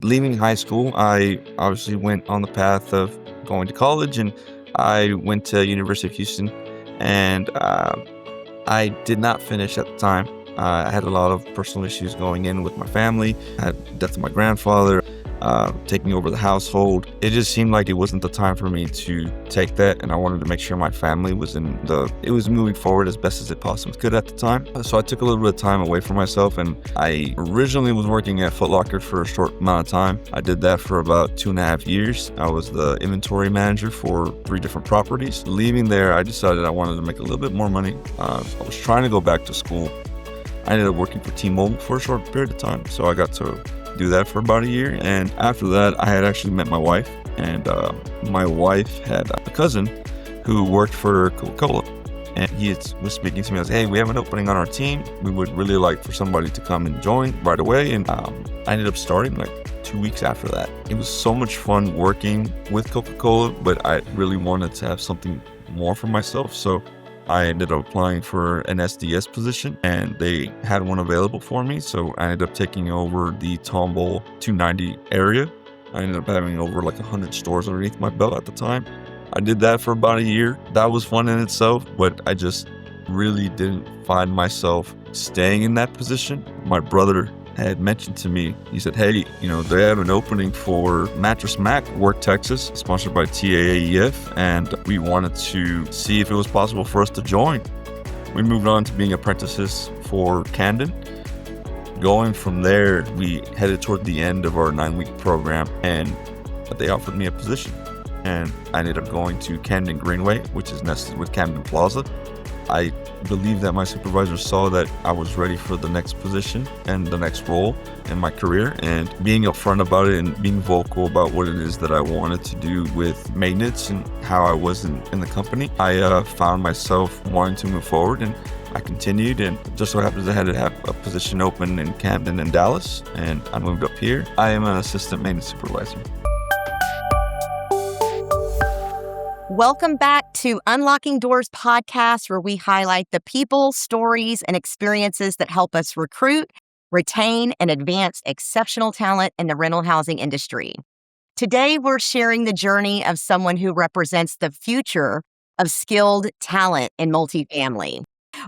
Leaving high school, I obviously went on the path of going to college, and I went to University of Houston, and I did not finish at the time. I had a lot of personal issues going in with my family. I had death of my grandfather, taking over the household. It just seemed like it wasn't the time for me to take that, and I wanted to make sure my family was it was moving forward as best as it possibly could at the time. So I took a little bit of time away from myself, and I originally was working at Foot Locker for a short amount of time. I did that for about 2.5 years. I was the inventory manager for 3 different properties. Leaving there, I decided I wanted to make a little bit more money. I was trying to go back to school. I ended up working for T-Mobile for a short period of time, so I got to do that for about a year. And after that, I had actually met my wife, and my wife had a cousin who worked for Coca-Cola, and he was speaking to me. I was, hey, we have an opening on our team. We would really like for somebody to come and join right away. And I ended up starting like 2 weeks after that. It was so much fun working with Coca-Cola, but I really wanted to have something more for myself. So I ended up applying for an SDS position, and they had one available for me. So I ended up taking over the Tomball 290 area. I ended up having over like 100 stores underneath my belt at the time. I did that for about a year. That was fun in itself, but I just really didn't find myself staying in that position. My brother had mentioned to me, he said, hey, they have an opening for Mattress Mac, Work Texas, sponsored by TAAEF, and we wanted to see if it was possible for us to join. We moved on to being apprentices for Camden. Going from there, we headed toward the end of our 9-week program, and they offered me a position. And I ended up going to Camden Greenway, which is nested with Camden Plaza. I believe that my supervisor saw that I was ready for the next position and the next role in my career, and being upfront about it and being vocal about what it is that I wanted to do with maintenance and how I was in the company, I found myself wanting to move forward, and I continued, and just so happens I had to have a position open in Camden and Dallas, and I moved up here. I am an assistant maintenance supervisor. Welcome back to Unlocking Doors podcast, where we highlight the people, stories, and experiences that help us recruit, retain, and advance exceptional talent in the rental housing industry. Today, we're sharing the journey of someone who represents the future of skilled talent in multifamily.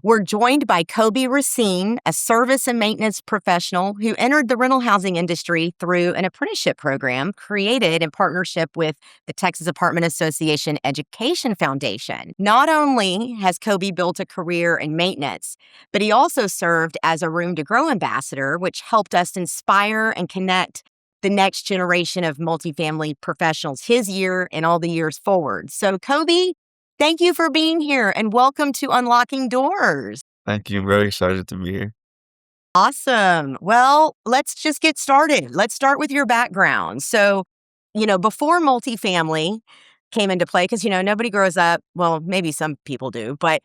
We're joined by Coby Racine, a service and maintenance professional who entered the rental housing industry through an apprenticeship program created in partnership with the Texas Apartment Association Education Foundation. Not only has Coby built a career in maintenance, but he also served as a Room to Grow ambassador, which helped us inspire and connect the next generation of multifamily professionals his year and all the years forward. So, Coby, thank you for being here, and welcome to Unlocking Doors. Thank you. I'm very excited to be here. Awesome. Well, let's just get started. Let's start with your background. So, before multifamily came into play, because, nobody grows up, well, maybe some people do, but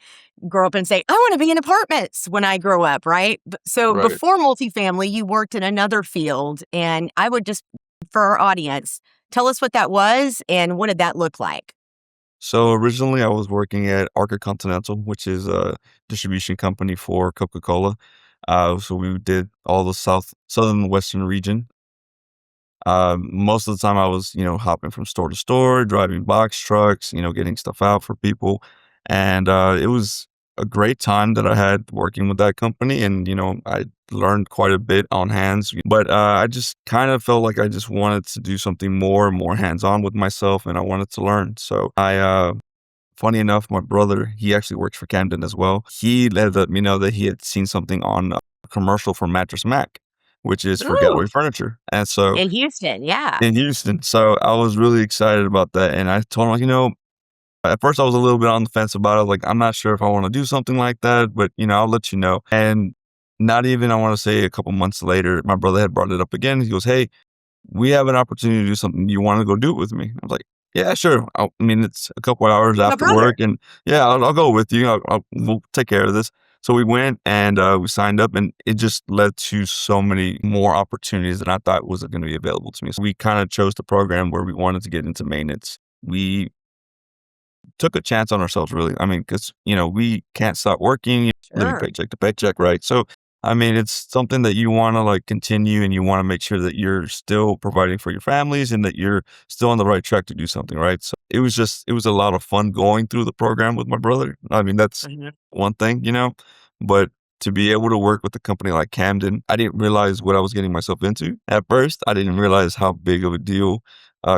grow up and say, I want to be in apartments when I grow up, right? So Right. before multifamily, you worked in another field, and I would just, for our audience, tell us what that was and what did that look like? So originally I was working at Arca Continental, which is a distribution company for Coca-Cola. So we did all the southern western region. Most of the time I was, hopping from store to store, driving box trucks, getting stuff out for people. And it was a great time that I had working with that company. And, I learned quite a bit on hands, but I just kind of felt like I just wanted to do something more and more hands-on with myself, and I wanted to learn. So funny enough, my brother, he actually works for Camden as well. He let me know that he had seen something on a commercial for Mattress Mac, which is for Ooh, Gallery Furniture. And so in Houston, yeah. in Houston. So I was really excited about that. And I told him, like, at first I was a little bit on the fence about it. Like, I'm not sure if I want to do something like that, but, I'll let you know. And not even, I want to say a couple months later, my brother had brought it up again. He goes, hey, we have an opportunity to do something. You want to go do it with me? I was like, yeah, sure. It's a couple hours My after brother. work, and yeah, I'll go with you. We'll take care of this. So we went, and we signed up, and it just led to so many more opportunities than I thought was going to be available to me. So we kind of chose the program where we wanted to get into maintenance. We took a chance on ourselves, really. Because, we can't stop working, living Sure. paycheck to paycheck, right? So I mean, it's something that you want to like continue and you want to make sure that you're still providing for your families and that you're still on the right track to do something, right? So it was a lot of fun going through the program with my brother. I mean, that's one thing, but to be able to work with a company like Camden, I didn't realize what I was getting myself into at first. I didn't realize how big of a deal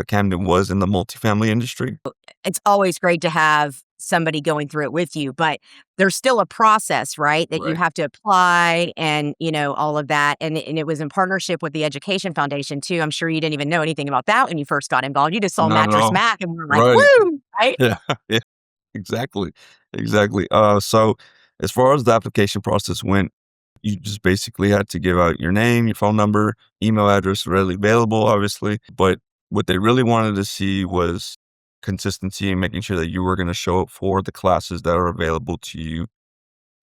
Camden was in the multifamily industry. It's always great to have somebody going through it with you, but there's still a process, right? That you Right. have to apply and, all of that. And it was in partnership with the Education Foundation too. I'm sure you didn't even know anything about that when you first got involved. You just saw Not at Mattress all. Mac and were like, Right. woo, right? Yeah. Yeah. Exactly. Exactly. So as far as the application process went, you just basically had to give out your name, your phone number, email address, readily available, obviously. But what they really wanted to see was consistency and making sure that you were going to show up for the classes that are available to you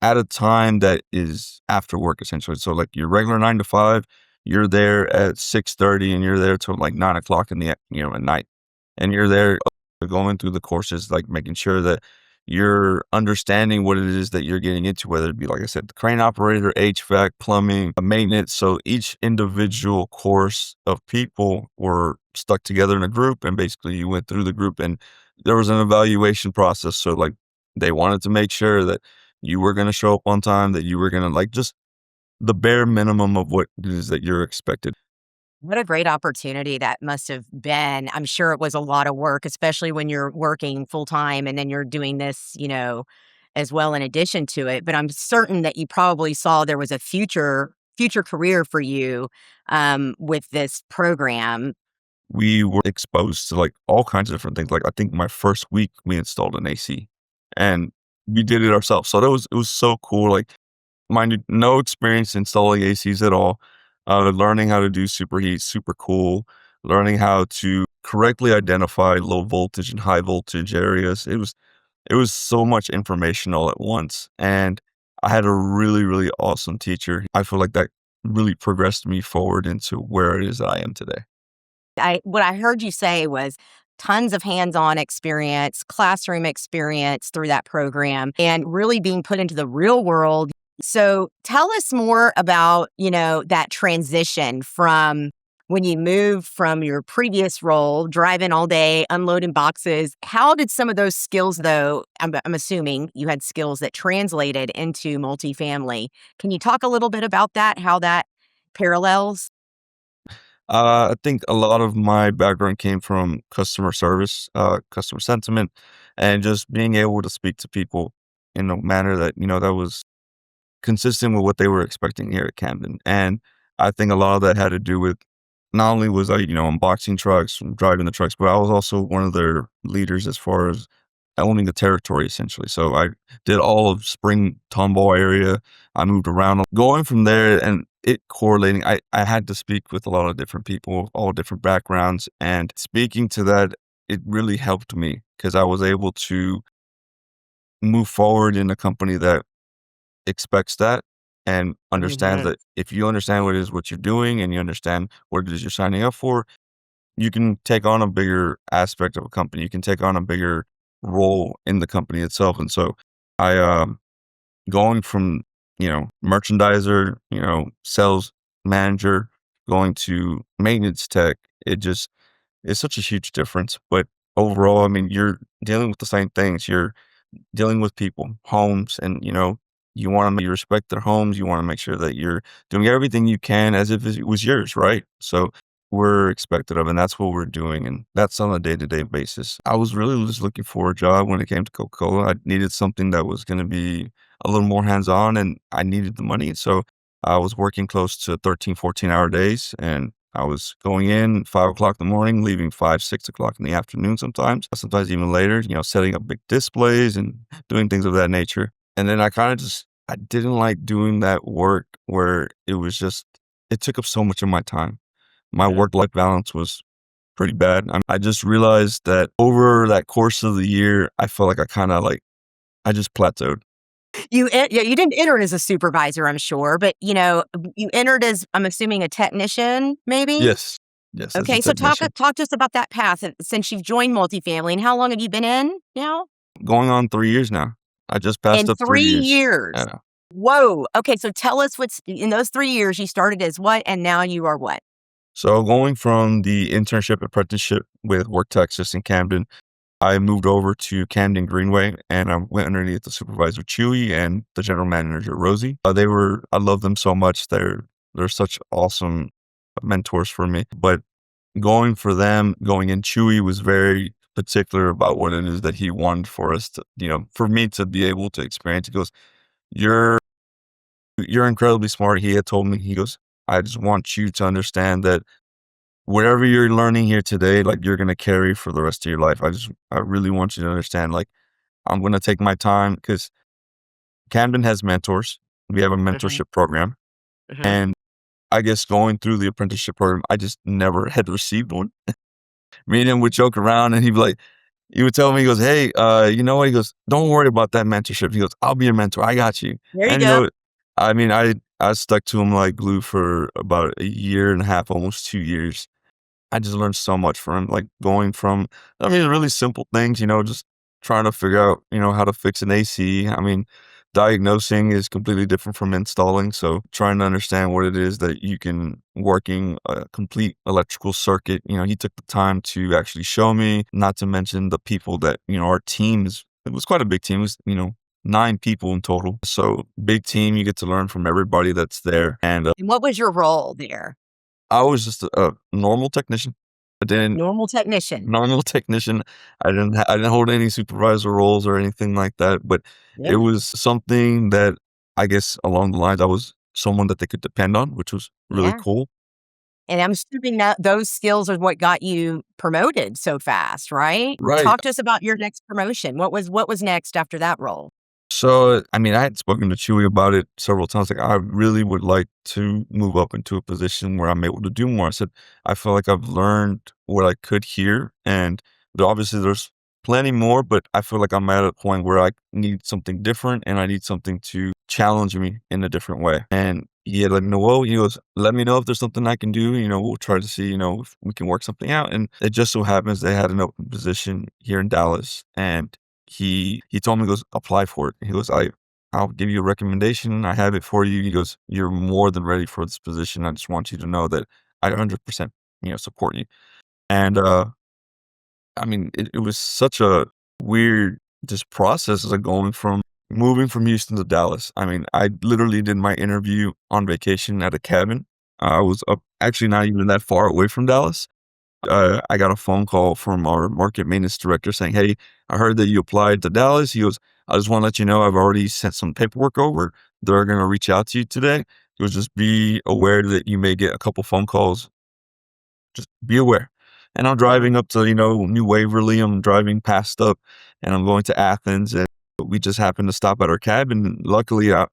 at a time that is after work, essentially. So like your regular 9 to 5, you're there at 6:30 and you're there till like 9 o'clock in at night. And you're there going through the courses, like making sure that you're understanding what it is that you're getting into, whether it be, like I said, the crane operator, HVAC, plumbing, maintenance. So each individual course of people were stuck together in a group, and basically you went through the group and there was an evaluation process. So like they wanted to make sure that you were going to show up on time, that you were going to like just the bare minimum of what it is that you're expected. What a great opportunity that must have been. I'm sure it was a lot of work, especially when you're working full time and then you're doing this, as well in addition to it. But I'm certain that you probably saw there was a future career for you with this program. We were exposed to like all kinds of different things. Like I think my first week we installed an AC and we did it ourselves. So it was so cool. Like mind you, no experience installing ACs at all. Learning how to do superheat, super cool. Learning how to correctly identify low voltage and high voltage areas. It was so much information all at once. And I had a really, really awesome teacher. I feel like that really progressed me forward into where it is that I am today. What I heard you say was tons of hands-on experience, classroom experience through that program, and really being put into the real world. So tell us more about, that transition from when you moved from your previous role, driving all day, unloading boxes. How did some of those skills, though, I'm assuming you had skills that translated into multifamily. Can you talk a little bit about that, how that parallels? I think a lot of my background came from customer service, customer sentiment, and just being able to speak to people in a manner that, that was consistent with what they were expecting here at Camden. And I think a lot of that had to do with not only was I, unboxing trucks and driving the trucks, but I was also one of their leaders as far as owning the territory essentially. So I did all of Spring Tomball area. I moved around. Going from there and it correlating, I had to speak with a lot of different people, all different backgrounds. And speaking to that, it really helped me because I was able to move forward in a company that expects that and understands Mhm. that if you understand what it is what you're doing and you understand what it is you're signing up for, you can take on a bigger aspect of a company. You can take on a bigger role in the company itself. And so I going from, merchandiser, sales manager, going to maintenance tech, it just is such a huge difference. But overall, I mean, you're dealing with the same things. You're dealing with people, homes, and you want to you respect their homes. You want to make sure that you're doing everything you can as if it was yours, right? So we're expected of, and that's what we're doing, and that's on a day-to-day basis. I was really just looking for a job when it came to Coca-Cola. I needed something that was going to be a little more hands-on, and I needed the money, so I was working close to 13, 14-hour days, and I was going in 5 o'clock in the morning, leaving 5, 6 o'clock in the afternoon sometimes even later, setting up big displays and doing things of that nature. And then I didn't like doing that work where it took up so much of my time. My work-life balance was pretty bad. I just realized that over that course of the year, I felt like I just plateaued. You didn't enter as a supervisor, I'm sure, but, you entered as, I'm assuming, a technician, maybe? Yes. Yes, as a Okay, so technician. talk to us about that path, since you've joined multifamily, and how long have you been in now? Going on 3 years now. I just passed In up 3 3 years. years. Yeah. Whoa. Okay. So tell us what's in those 3 years you started as what, and now you are what? So going from the internship apprenticeship with Work Texas in Camden, I moved over to Camden Greenway and I went underneath the supervisor Chewy and the general manager Rosie. I love them so much. They're such awesome mentors for me. But going in, Chewy was very particular about what it is that he wanted for us to, for me to be able to experience. He goes, "You're you're incredibly smart." He had told me, he goes, "I just want you to understand that whatever you're learning here today, like you're gonna carry for the rest of your life. I really want you to understand, like, I'm gonna take my time because Camden has mentors. We have a Hmm. mentorship program. Hmm. And I guess going through the apprenticeship program, I just never had received one. Me and him would joke around and he would tell me, he goes, "Hey, you know what?" He goes, "Don't worry about that mentorship." He goes, "I'll be your mentor. I got you." There you And go. I mean, I stuck to him like glue for about a year and a half, almost 2 years. I just learned so much from him, like going from, I mean, really simple things, just trying to figure out, how to fix an AC. I mean, diagnosing is completely different from installing. So trying to understand what it is that you can working a complete electrical circuit, he took the time to actually show me, not to mention the people that, our teams, it was quite a big team. It was, 9 people in total. So big team, you get to learn from everybody that's there. And And what was your role there? I was just a normal technician. I didn't Normal technician. Normal technician. I didn't hold any supervisor roles or anything like that, but it Yeah. was something that I guess along the lines I was someone that they could depend on, which was really Yeah. cool. And I'm assuming that those skills are what got you promoted so fast, right? Right. Talk to us about your next promotion. What was next after that role? So, I mean, I had spoken to Chewy about it several times. Like, I really would like to move up into a position where I'm able to do more. I said, I feel like I've learned what I could here. And obviously, there's plenty more, but I feel like I'm at a point where I need something different and I need something to challenge me in a different way. And he had let me know, well, he goes, let me know if there's something I can do. We'll try to see, if we can work something out. And it just so happens they had an open position here in Dallas. And he told me, he goes, apply for it. He goes, I'll give you a recommendation. I have it for you. He goes, you're more than ready for this position. I just want you to know that I 100%, support you. And, I mean, it was such a weird just process of going from moving from Houston to Dallas. I mean, I literally did my interview on vacation at a cabin. I was up, actually not even that far away from Dallas. I got a phone call from our market maintenance director saying, "Hey, I heard that you applied to Dallas." He goes, "I just want to let you know I've already sent some paperwork over. They're going to reach out to you today. He goes, just be aware that you may get a couple phone calls. Just be aware." And I'm Yeah. driving up to, New Waverly. I'm driving past up and I'm going to Athens. And we just happened to stop at our cabin. And luckily, I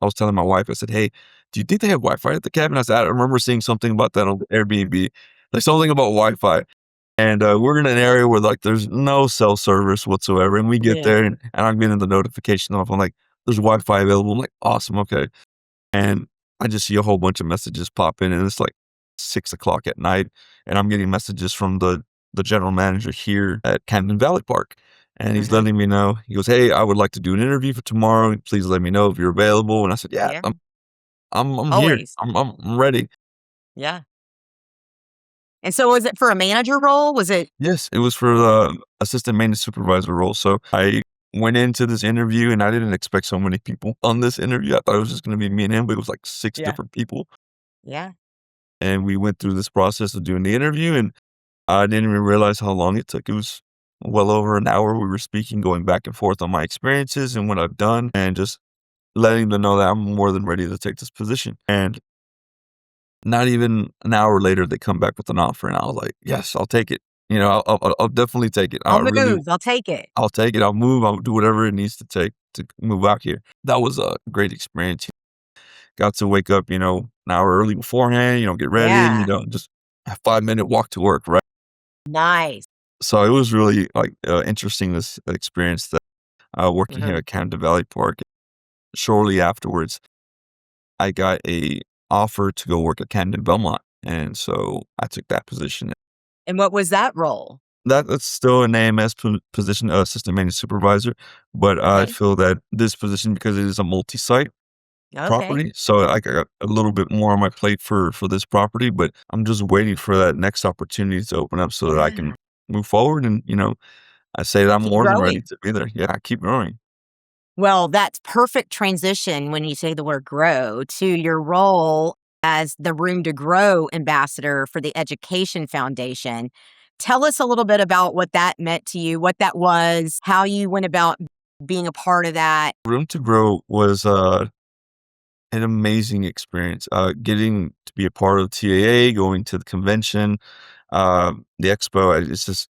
was telling my wife, I said, "Hey, do you think they have Wi-Fi at the cabin?" I said, "I remember seeing something about that on Airbnb. Like something about Wi-Fi." And we're in an area where like there's no cell service whatsoever. And we get Yeah. there and I'm getting the notification off. I'm like, there's Wi-Fi available. I'm like, awesome, okay. And I just see a whole bunch of messages pop in, and it's like 6 o'clock at night, and I'm getting messages from the general manager here at Camden Valley Park. And he's Hmm. letting me know. He goes, "Hey, I would like to do an interview for tomorrow. Please let me know if you're available." And I said, "Yeah, Yeah. I'm here. Always. I'm ready." Yeah. And so was it for a manager role? Was it? Yes, it was for the assistant maintenance supervisor role. So I went into this interview and I didn't expect so many people on this interview. I thought it was just going to be me and him, but it was like six Yeah. different people. Yeah. And we went through this process of doing the interview and I didn't even realize how long it took. It was well over an hour. We were speaking, going back and forth on my experiences and what I've done and just letting them know that I'm more than ready to take this position. And not even an hour later, they come back with an offer and I was like, yes, I'll take it. I'll definitely take it. I'll move. I'll take it. I'll take it. I'll move. I'll do whatever it needs to take to move out here. That was a great experience. Got to wake up, an hour early beforehand, get ready, Yeah. just a 5-minute walk to work, right? Nice. So it was really like interesting this experience that working here Hmm. at Camden Valley Park. Shortly afterwards, I got a offer to go work at Camden Belmont, and so I took that position. And what was that role? That's still an AMS position, assistant maintenance supervisor, but I Okay. feel that this position, because it is a multi-site. Okay. property. So I got a little bit more on my plate for this property, but I'm just waiting for that next opportunity to open up so that I can Yeah. move forward and, I say that I'm Keep more than ready growing. to be there. Yeah, keep growing. Well, that's perfect transition when you say the word grow to your role as the Room to Grow ambassador for the Education Foundation. Tell us a little bit about what that meant to you, what that was, how you went about being a part of that. Room to Grow was an amazing experience. Getting to be a part of TAA, going to the convention, the expo. It's just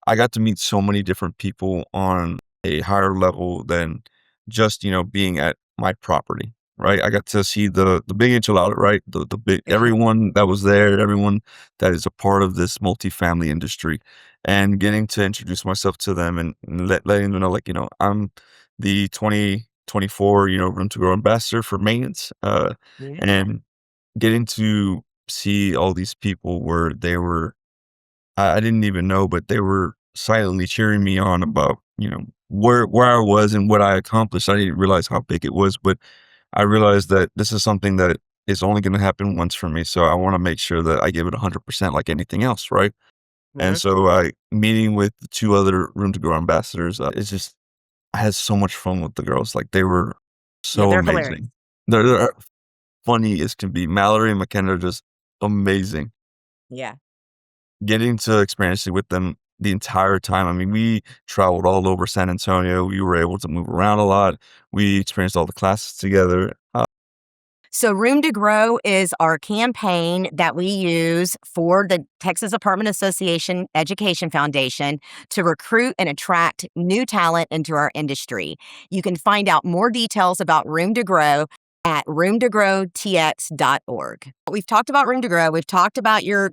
I got to meet so many different people on a higher level than just, being at my property, right? I got to see the big enchilada, right? The big everyone that was there, everyone that is a part of this multifamily industry, and getting to introduce myself to them and letting them know, like, I'm the 2024, Room to Grow ambassador for maintenance, Yeah. and getting to see all these people where they were I didn't even know, but they were silently cheering me on about, where I was and what I accomplished. I didn't realize how big it was, but I realized that this is something that is only gonna happen once for me, so I wanna make sure that I give it 100% like anything else, right? And Mhm. so I meeting with the 2 other Room to Grow ambassadors, it's just I had so much fun with the girls, like, they were Yeah, so they're hilarious. amazing. They're funny as can be. Mallory and McKenna are just amazing. Yeah. Getting to experience it with them the entire time. I mean, we traveled all over San Antonio. We were able to move around a lot. We experienced all the classes together. So, Room to Grow is our campaign that we use for the Texas Apartment Association Education Foundation to recruit and attract new talent into our industry. You can find out more details about Room to Grow at roomtogrowtx.org. We've talked about Room to Grow. We've talked about your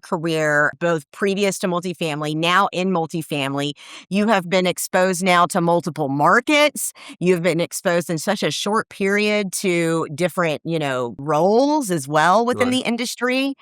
career, both previous to multifamily, now in multifamily. You have been exposed now to multiple markets. You've been exposed in such a short period to different, roles as well within Right. the industry.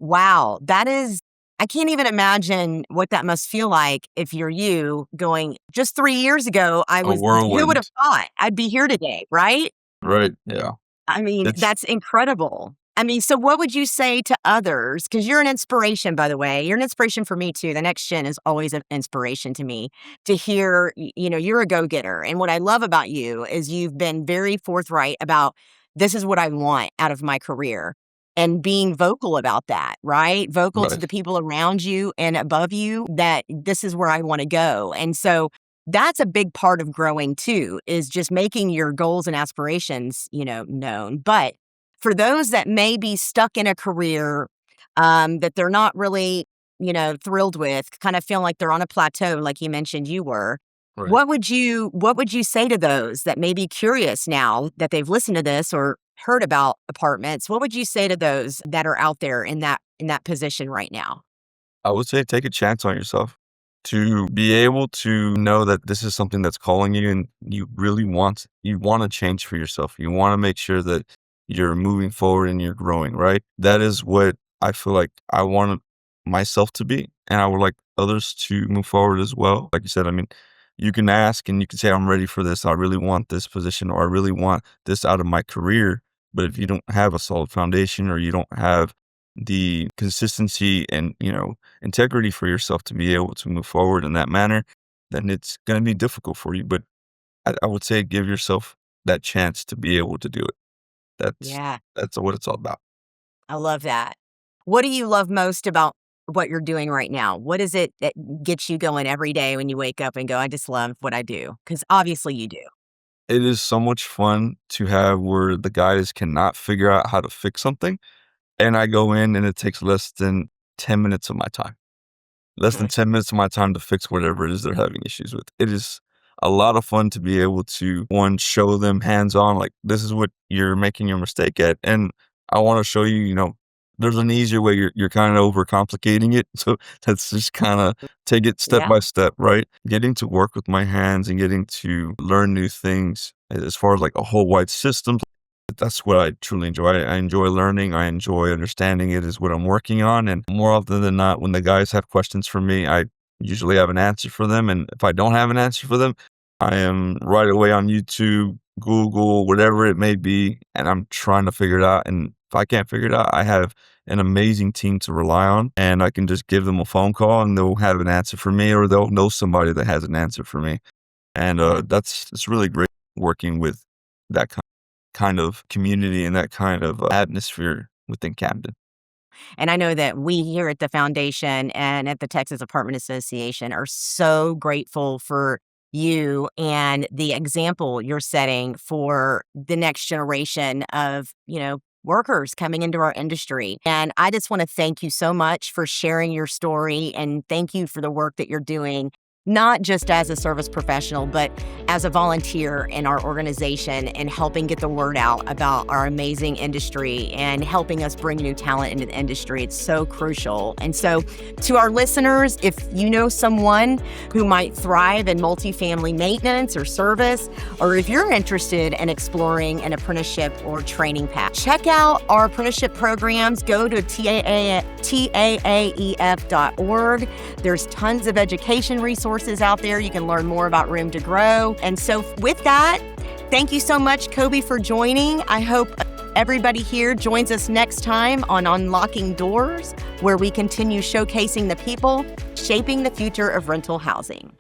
Wow, that is I can't even imagine what that must feel like if you're you going, just 3 years ago, A who would have whirlwind. thought I'd be here today, right? Right. Yeah. I mean, It's that's incredible. I mean, so what would you say to others? Because you're an inspiration, by the way. You're an inspiration for me too. The next gen is always an inspiration to me to hear, you're a go getter. And what I love about you is you've been very forthright about this is what I want out of my career and being vocal about that, right? Vocal to right. the people around you and above you that this is where I want to go. And so that's a big part of growing too, is just making your goals and aspirations, known. But for those that may be stuck in a career that they're not really, thrilled with, kind of feeling like they're on a plateau, like you mentioned you were, Right. what would you say to those that may be curious now that they've listened to this or heard about apartments? What would you say to those that are out there in that position right now? I would say take a chance on yourself to be able to know that this is something that's calling you and you want to change for yourself. You want to make sure that you're moving forward and you're growing, right? That is what I feel like I want myself to be. And I would like others to move forward as well. Like you said, I mean, you can ask and you can say, I'm ready for this. I really want this position or I really want this out of my career. But if you don't have a solid foundation or you don't have the consistency and, integrity for yourself to be able to move forward in that manner, then it's going to be difficult for you. But I would say give yourself that chance to be able to do it. That's Yeah. that's what it's all about. I love that. What do you love most about what you're doing right now? What is it that gets you going every day when you wake up and go, I just love what I do? Because obviously you do. It is so much fun to have where the guys cannot figure out how to fix something, and I go in and it takes less than 10 minutes of my time. Less than Mhm. 10 minutes of my time to fix whatever it is they're having issues with. It is a lot of fun to be able to, one, show them hands-on, like, this is what you're making your mistake at, and I wanna show you, there's an easier way, you're kinda overcomplicating it, so let's just kinda take it step Yeah. by step, right? Getting to work with my hands and getting to learn new things as far as, like, a whole wide system, that's what I truly enjoy. I enjoy learning. I enjoy understanding it is what I'm working on. And more often than not, when the guys have questions for me, I usually have an answer for them. And if I don't have an answer for them, I am right away on YouTube Google, whatever it may be, and I'm trying to figure it out. And if I can't figure it out, I have an amazing team to rely on, and I can just give them a phone call and they'll have an answer for me, or they'll know somebody that has an answer for me. And it's really great working with that kind of community and that kind of atmosphere within Camden. And I know that we here at the foundation and at the Texas Apartment Association are so grateful for you and the example you're setting for the next generation of, workers coming into our industry. And I just want to thank you so much for sharing your story, and thank you for the work that you're doing, not just as a service professional, but as a volunteer in our organization and helping get the word out about our amazing industry and helping us bring new talent into the industry. It's so crucial. And so to our listeners, if you know someone who might thrive in multifamily maintenance or service, or if you're interested in exploring an apprenticeship or training path, check out our apprenticeship programs. Go to taaef.org. There's tons of education resources out there. You can learn more about Room to Grow. And so with that, thank you so much, Coby, for joining. I hope everybody here joins us next time on Unlocking Doors, where we continue showcasing the people shaping the future of rental housing.